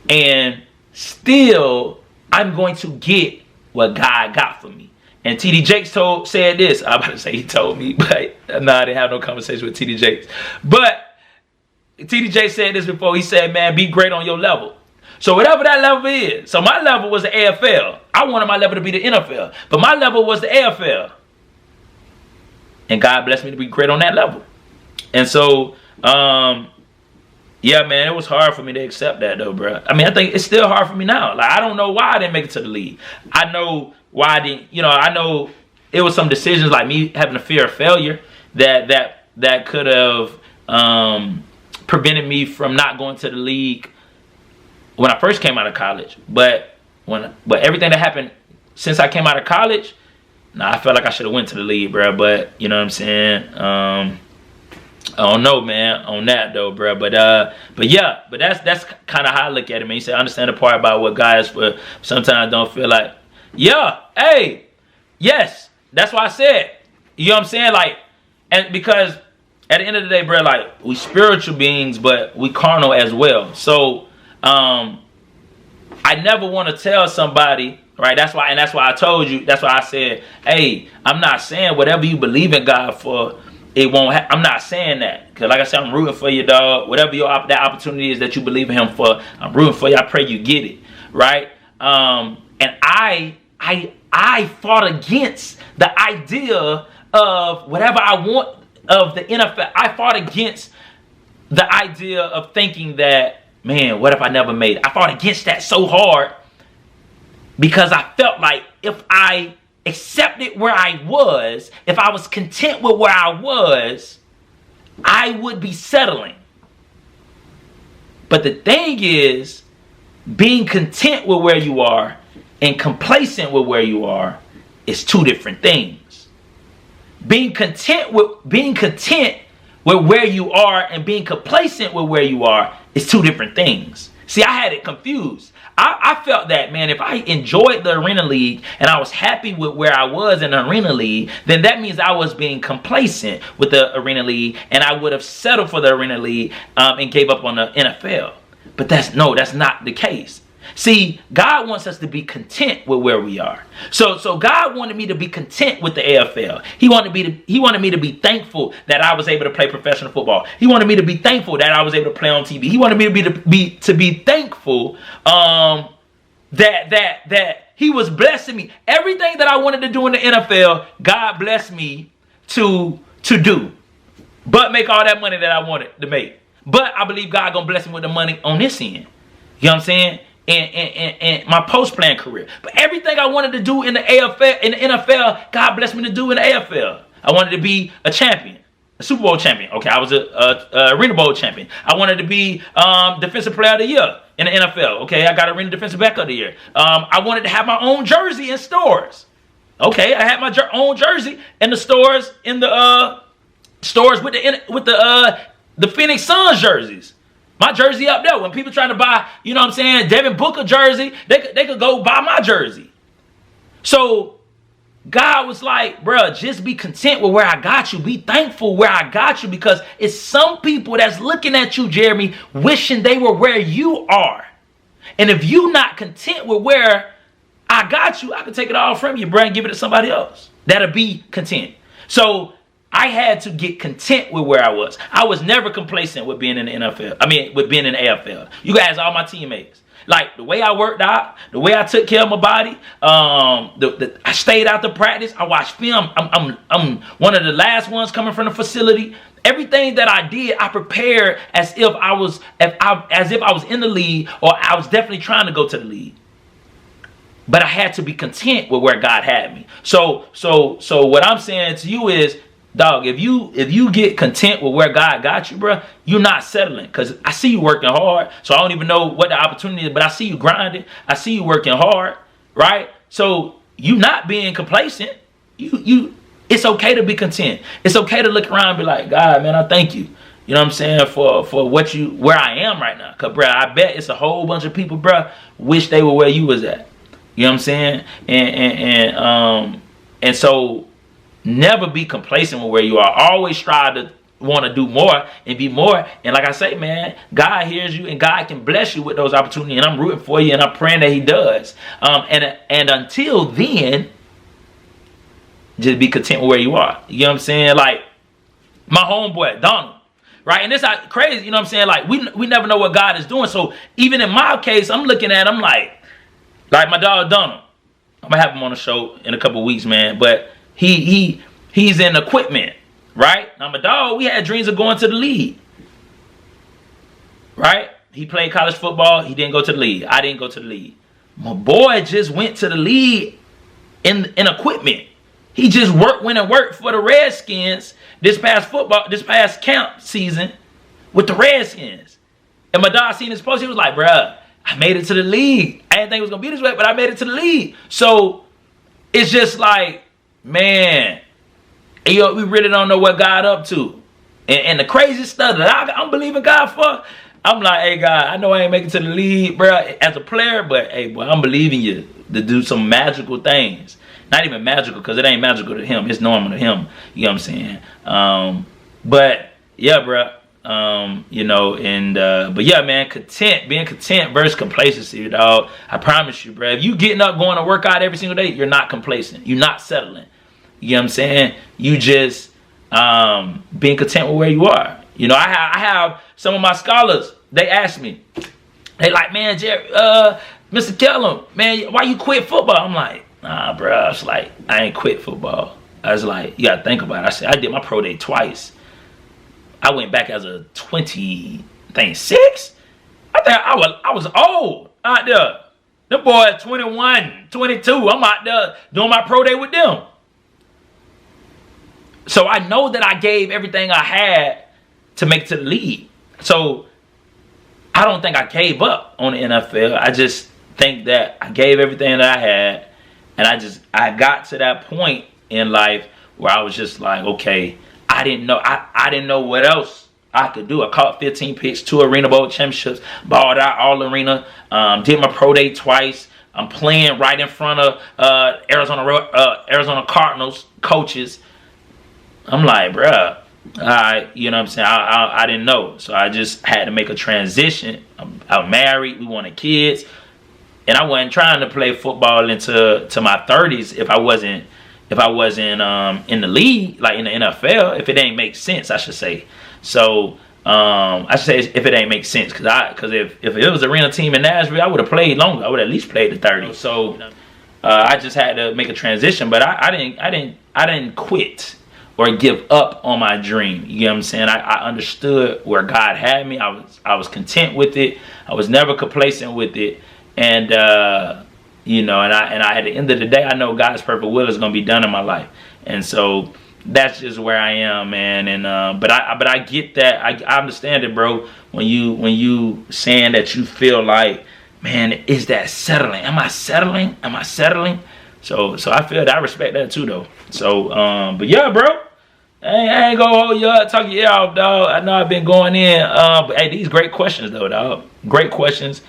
A: and still I'm going to get what God got for me. And TD Jakes said this. I'm about to say he told me, but no, I didn't have no conversation with TD Jakes. But TD Jakes said this before. He said, man, be great on your level. So whatever that level is. So my level was the AFL. I wanted my level to be the NFL. But my level was the AFL. And God blessed me to be great on that level. And so, yeah, man, it was hard for me to accept that, though, bro. I mean, I think it's still hard for me now. Like, I don't know why I didn't make it to the league. I know why I didn't, I know it was some decisions like me having a fear of failure that could have prevented me from not going to the league when I first came out of college. But everything that happened since I came out of college, I felt like I should have went to the league, bro. But you know what I'm saying? I don't know, man, on that though, bro. But yeah, but that's kind of how I look at it, man. You say I understand the part about what guys for sometimes don't feel like. Yeah, hey, yes, that's why I said. You know what I'm saying? Like, and because at the end of the day, bro, like, we spiritual beings, but we carnal as well. So I never want to tell somebody, right? That's why I told you. That's why I said, hey, I'm not saying whatever you believe in God for, it won't. I'm not saying that, because like I said, I'm rooting for you, dog. Whatever that opportunity is that you believe in Him for, I'm rooting for you. I pray you get it, right? And I fought against the idea of whatever I want of the NFL. I fought against the idea of thinking that, man, what if I never made it? I fought against that so hard because I felt like if I accepted where I was, if I was content with where I was, I would be settling. But the thing is, being content with where you are and complacent with where you are is two different things. Being content with where you are and being complacent with where you are is two different things. See, I had it confused. I felt that, man, if I enjoyed the Arena League and I was happy with where I was in the Arena League, then that means I was being complacent with the Arena League, and I would have settled for the Arena League and gave up on the NFL. But that's not the case. See, God wants us to be content with where we are. So God wanted me to be content with the AFL. He wanted me to be thankful that I was able to play professional football. He wanted me to be thankful that I was able to play on TV. He wanted me to be thankful that He was blessing me. Everything that I wanted to do in the NFL, God blessed me to do. But make all that money that I wanted to make. But I believe God gonna bless me with the money on this end. You know what I'm saying? And my post-plan career. But everything I wanted to do in the NFL, God blessed me to do in the AFL. I wanted to be a champion, a Super Bowl champion. Okay, I was a Arena Bowl champion. I wanted to be Defensive Player of the Year in the NFL. Okay, I got Arena Defensive Back of the Year. I wanted to have my own jersey in stores. Okay, I had my own jersey in the stores, with the Phoenix Suns jerseys. My jersey up there. When people trying to buy, you know what I'm saying, Devin Booker jersey, they could go buy my jersey. So God was like, bruh, just be content with where I got you. Be thankful where I got you, because it's some people that's looking at you, Jeremy, wishing they were where you are. And if you not content with where I got you, I can take it all from you, bruh, and give it to somebody else that'll be content. So I had to get content with where I was. I was never complacent with being in the NFL. I mean, with being in the AFL. You guys, all my teammates. Like, the way I worked out, the way I took care of my body, I stayed out to practice. I watched film. I'm one of the last ones coming from the facility. Everything that I did, I prepared as if I was in the league, or I was definitely trying to go to the league. But I had to be content with where God had me. So what I'm saying to you is, dog, if you get content with where God got you, bro, you're not settling. Because I see you working hard. So I don't even know what the opportunity is, but I see you grinding. I see you working hard, right? So you not being complacent. It's okay to be content. It's okay to look around and be like, God, man, I thank you. You know what I'm saying? For where I am right now. Because, bro, I bet it's a whole bunch of people, bro, wish they were where you was at. You know what I'm saying? And so never be complacent with where you are. Always strive to want to do more and be more. And like I say, man, God hears you and God can bless you with those opportunities. And I'm rooting for you and I'm praying that He does. And until then, just be content with where you are. You know what I'm saying? Like my homeboy, Donald. Right? And this is crazy. You know what I'm saying? Like we never know what God is doing. So even in my case, I'm looking at him like my dog Donald. I'm going to have him on the show in a couple weeks, man. But he's in equipment, right? Now my dog, we had dreams of going to the league, right? He played college football. He didn't go to the league. I didn't go to the league. My boy just went to the league in equipment. He just went and worked for the Redskins this past camp season with the Redskins. And my dog seen his post. He was like, bruh, I made it to the league. I didn't think it was going to be this way, but I made it to the league. So it's just like, man, we really don't know what God up to. And the crazy stuff that I'm believing God for, I'm like, hey, God, I know I ain't making it to the league, bro, as a player, but hey, boy, I'm believing you to do some magical things. Not even magical, because it ain't magical to Him. It's normal to Him. You know what I'm saying? But yeah, bro, You know, and but yeah, man, being content versus complacency, dog. I promise you, bro. If you getting up, going to work out every single day, you're not complacent. You're not settling. You know what I'm saying? You just being content with where you are. You know, I have some of my scholars. They ask me, they like, man, Jerry, Mr. Kellem, man, why you quit football? I'm like, nah, bro. I was like, I ain't quit football. I was like, you gotta think about it. I said, I did my pro day twice. I went back as a 26. I think I was old out there. Them boys 21, 22. I'm out there doing my pro day with them. So I know that I gave everything I had to make it to the league. So I don't think I gave up on the NFL. I just think that I gave everything that I had, and I got to that point in life where I was just like, okay, I didn't know what else I could do. I caught 15 picks, 2 Arena Bowl championships, balled out all arena, did my pro day twice. I'm playing right in front of Arizona Cardinals coaches. I'm like, bruh, you know what I'm saying? I didn't know. So I just had to make a transition. I'm married. We wanted kids. And I wasn't trying to play football into my 30s if I wasn't in the league, like in the NFL, if it ain't make sense, I should say. So I should say if it ain't make sense, because if it was an arena team in Nashville, I would have played longer. I would have at least played the 30. So I just had to make a transition, but I didn't quit or give up on my dream. You know what I'm saying? I understood where God had me. I was content with it. I was never complacent with it, and you know, and I at the end of the day, I know God's perfect will is going to be done in my life, and so that's just where I am, man. And but I get that. I understand it, bro. When you saying that you feel like, man, is that settling? Am I settling? So I feel that. I respect that too, though. So but yeah, bro. I ain't gonna hold you up, talk your ear off, dog. I know I've been going in, but hey, these great questions though, dog. Great questions,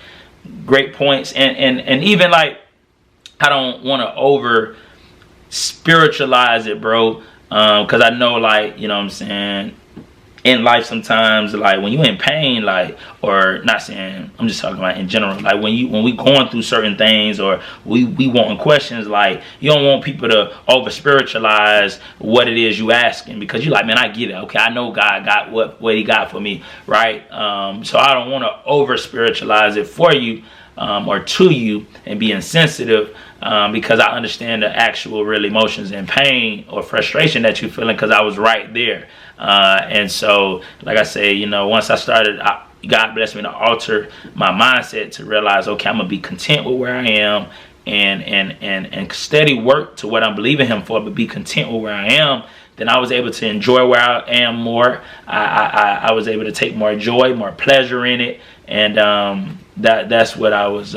A: great points, and even like, I don't want to over spiritualize it, bro, because I know, like, you know what I'm saying, in life sometimes, like when you in pain, like, or not saying, I'm just talking about in general, like when we going through certain things, or we wanting questions, like, you don't want people to over spiritualize what it is you asking, because you like, man, I get it, okay, I know God got what he got for me, right? So I don't want to over spiritualize it for you, or to you, and be insensitive, because I understand the actual real emotions and pain or frustration that you're feeling, because I was right there. And so, like I say, you know, once I started, God blessed me to alter my mindset to realize, okay, I'm gonna be content with where I am, and steady work to what I'm believing Him for, but be content with where I am. Then I was able to enjoy where I am more. I was able to take more joy, more pleasure in it, and that's what I was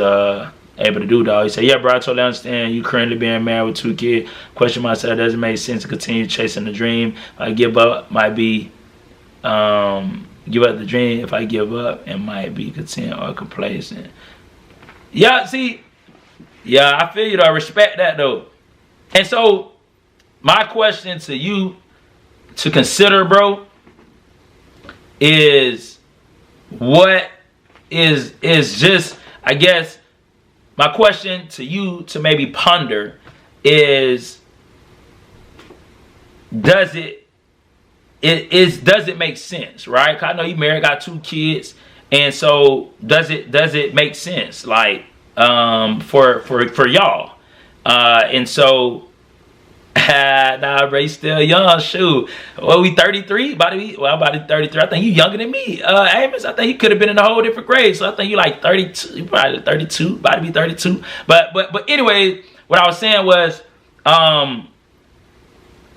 A: able to do, dog. He said, yeah, bro, I totally understand you currently being married with 2 kids. Question myself, does it make sense to continue chasing the dream? If I give up, might be give up the dream. If I give up, it might be content or complacent. Yeah, see, yeah, I feel you though. I respect that though. And so my question to you to consider, bro, is what is just, I guess, my question to you to maybe ponder is, does it make sense, right? 'Cause I know you married, got 2 kids, and so does it make sense, like, for y'all? And so nah, bro, you still young. Shoot, well, we 33, about to be 33. I think you younger than me, Amos. I think you could have been in a whole different grade. So I think you like 32. You probably 32, about to be 32. But anyway, what I was saying was,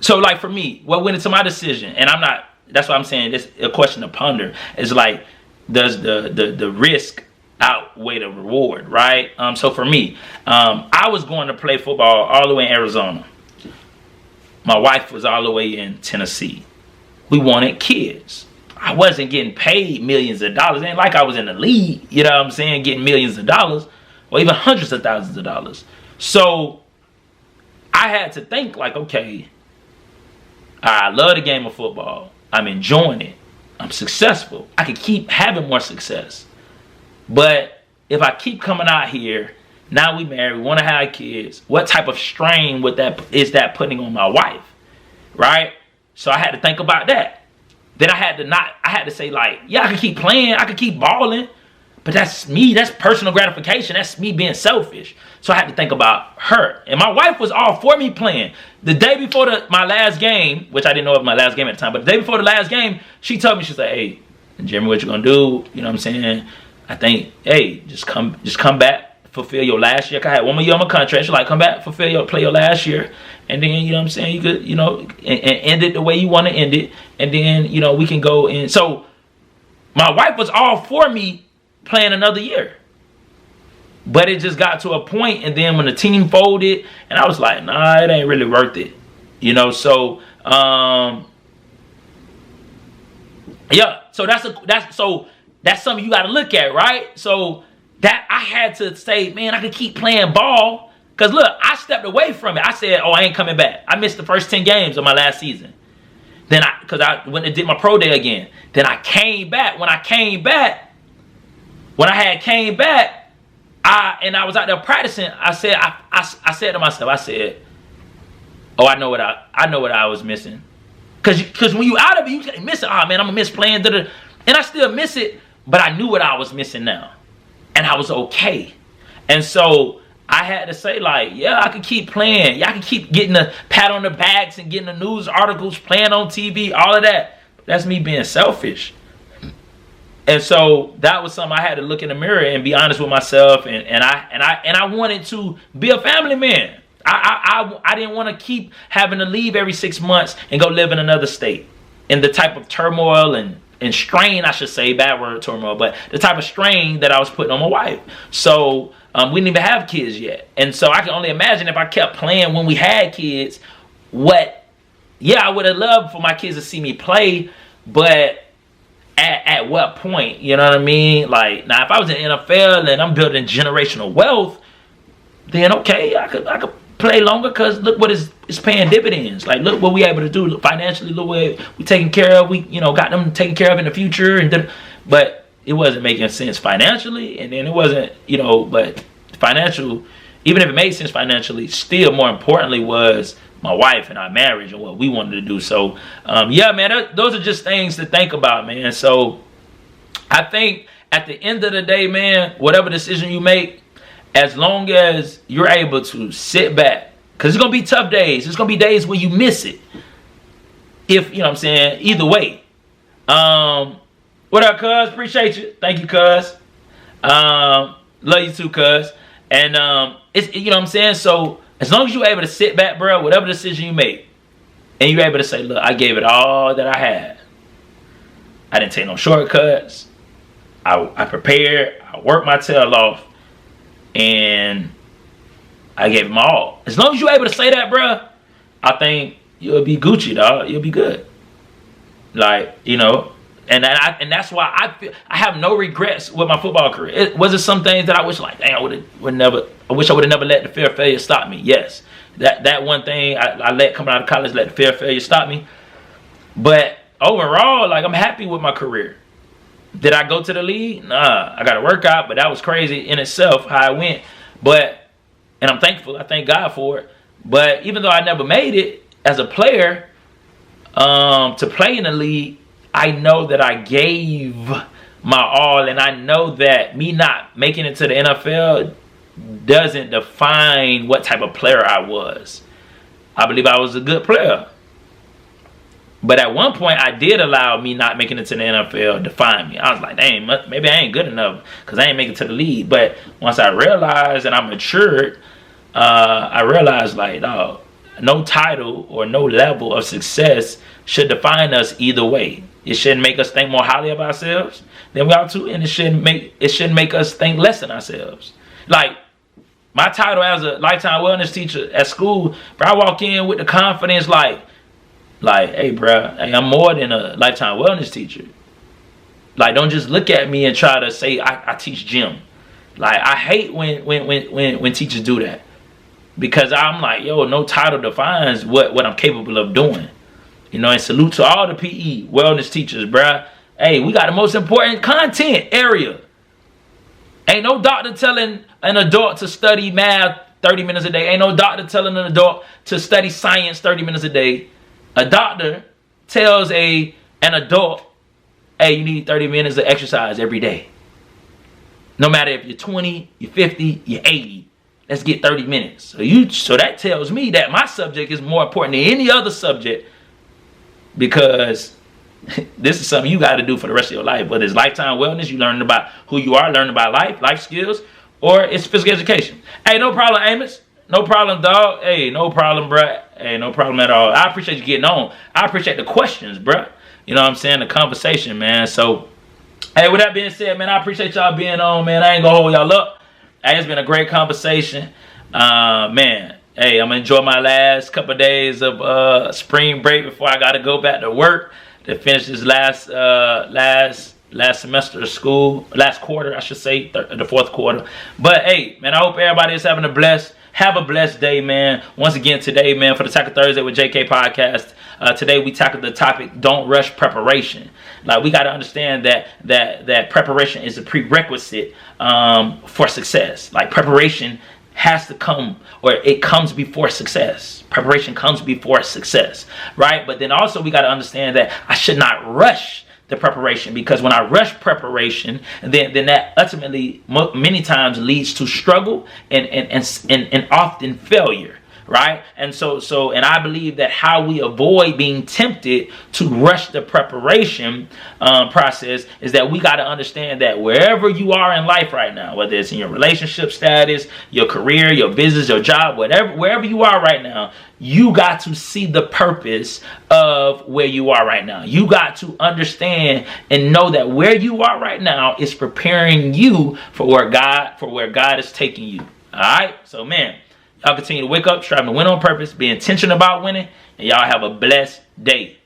A: so like for me, what went into my decision, and I'm not. That's why I'm saying this. A question to ponder is like, does the risk outweigh the reward, right? So for me, I was going to play football all the way in Arizona. My wife was all the way in Tennessee. We wanted kids. I wasn't getting paid millions of dollars. It ain't like I was in the league, you know what I'm saying, getting millions of dollars or even hundreds of thousands of dollars. So I had to think like, okay, I love the game of football. I'm enjoying it. I'm successful. I can keep having more success. But if I keep coming out here, now we married, we want to have kids, what type of strain is that putting on my wife? Right? So I had to think about that. Then I had to say, like, yeah, I can keep playing, I can keep balling, but that's me, that's personal gratification, that's me being selfish. So I had to think about her. And my wife was all for me playing. The day before my last game, which I didn't know it was my last game at the time, but the day before the last game, she told me, she's like, hey, Jeremy, what you gonna do? You know what I'm saying? I think, hey, just come back, fulfill your last year. I had 1 more year on my contract. She's like, come back, play your last year. And then, you know what I'm saying, you could, and end it the way you want to end it. And then, we can go in. So my wife was all for me playing another year. But it just got to a point, and then when the team folded, and I was like, nah, it ain't really worth it. So yeah, so that's something you got to look at, right? So that I had to say, man, I could keep playing ball. Because look, I stepped away from it. I said, oh, I ain't coming back. I missed the first 10 games of my last season. Then because I went and did my pro day again. Then I came back. When I came back, I was out there practicing, I said to myself, I said, oh, I know what I was missing. Because when you out of it, you miss it. Oh, man, I'm going to miss playing. And I still miss it, but I knew what I was missing now. And I was okay. And so I had to say, like, yeah, I can keep playing. Yeah, I can keep getting the pat on the backs and getting the news articles, playing on TV, all of that. That's me being selfish. And so that was something I had to look in the mirror and be honest with myself. And I wanted to be a family man. I didn't want to keep having to leave every 6 months and go live in another state. And the type of turmoil and strain, I should say, bad word, turmoil, but the type of strain that I was putting on my wife. So we didn't even have kids yet. And so I can only imagine if I kept playing when we had kids, I would have loved for my kids to see me play, but at what point, you know what I mean? Like, now if I was in the NFL and I'm building generational wealth, then okay, I could play longer, because look what it's paying dividends. Like, look what we able to do. Look, financially, look what we taking care of. We, got them taken care of in the future. But it wasn't making sense financially. And then it wasn't, but financial, even if it made sense financially, still more importantly was my wife and our marriage and what we wanted to do. So, yeah, man, those are just things to think about, man. So I think at the end of the day, man, whatever decision you make, as long as you're able to sit back, because it's going to be tough days. It's going to be days where you miss it. If, what I'm saying, either way. What up, cuz? Appreciate you. Thank you, cuz. Love you too, cuz. And it's, what I'm saying? So as long as you're able to sit back, bro, whatever decision you make, and you're able to say, look, I gave it all that I had. I didn't take no shortcuts. I prepared. I worked my tail off. And I gave it my all. As long as you're able to say that, bro, I think you'll be Gucci, dog. You'll be good. Like, and that's why I have no regrets with my football career. Was it some things that I wish, like, dang, I wish I would have never let the fear of failure stop me. Yes, that one thing I let coming out of college, let the fear of failure stop me. But overall, like, I'm happy with my career. Did I go to the league? Nah, I got to work out, but that was crazy in itself how I went. And I'm thankful. I thank God for it. But even though I never made it as a player, to play in the league, I know that I gave my all, and I know that me not making it to the NFL doesn't define what type of player I was. I believe I was a good player. But at one point, I did allow me not making it to the NFL define me. I was like, dang, maybe I ain't good enough because I ain't making it to the league. But once I realized and I matured, I realized, like, no title or no level of success should define us either way. It shouldn't make us think more highly of ourselves than we ought to, and it shouldn't make us think less than ourselves. Like, my title as a lifetime wellness teacher at school, bro, I walk in with the confidence, like, hey, bro, hey, I'm more than a lifetime wellness teacher. Like, don't just look at me and try to say I teach gym. Like, I hate when teachers do that, because I'm like, yo, no title defines what I'm capable of doing. And salute to all the PE wellness teachers, bro. Hey, we got the most important content area. Ain't no doctor telling an adult to study math 30 minutes a day. Ain't no doctor telling an adult to study science 30 minutes a day. A doctor tells an adult, hey, you need 30 minutes of exercise every day. No matter if you're 20, you're 50, you're 80. Let's get 30 minutes. So that tells me that my subject is more important than any other subject, because this is something you got to do for the rest of your life. Whether it's lifetime wellness, you learning about who you are, learning about life skills, or it's physical education. Hey, no problem, Amos. No problem, dog. Hey, no problem, bruh. Hey, no problem at all. I appreciate you getting on. I appreciate the questions, bruh. You know what I'm saying? The conversation, man. So, hey, with that being said, man, I appreciate y'all being on, man. I ain't gonna hold y'all up. Hey, it's been a great conversation. Man, hey, I'm gonna enjoy my last couple of days of spring break before I gotta go back to work to finish this last semester of school, last quarter, I should say, the fourth quarter. But hey, man, I hope everybody is having have a blessed day, man. Once again, today, man, for the Tackle Thursday with JK podcast, today we tackled the topic, don't rush preparation. Like, we got to understand that preparation is a prerequisite for success. Like, preparation has to come, or it comes before success. Preparation comes before success, right? But then also we got to understand that I should not rush the preparation, because when I rush preparation, then that ultimately many times leads to struggle and often failure, right? And so and I believe that how we avoid being tempted to rush the preparation process is that we got to understand that wherever you are in life right now, whether it's in your relationship status, your career, your business, your job, wherever you are right now, you got to see the purpose of where you are right now. You got to understand and know that where you are right now is preparing you for where God is taking you. All right? So, man, y'all continue to wake up, striving to win on purpose, be intentional about winning, and y'all have a blessed day.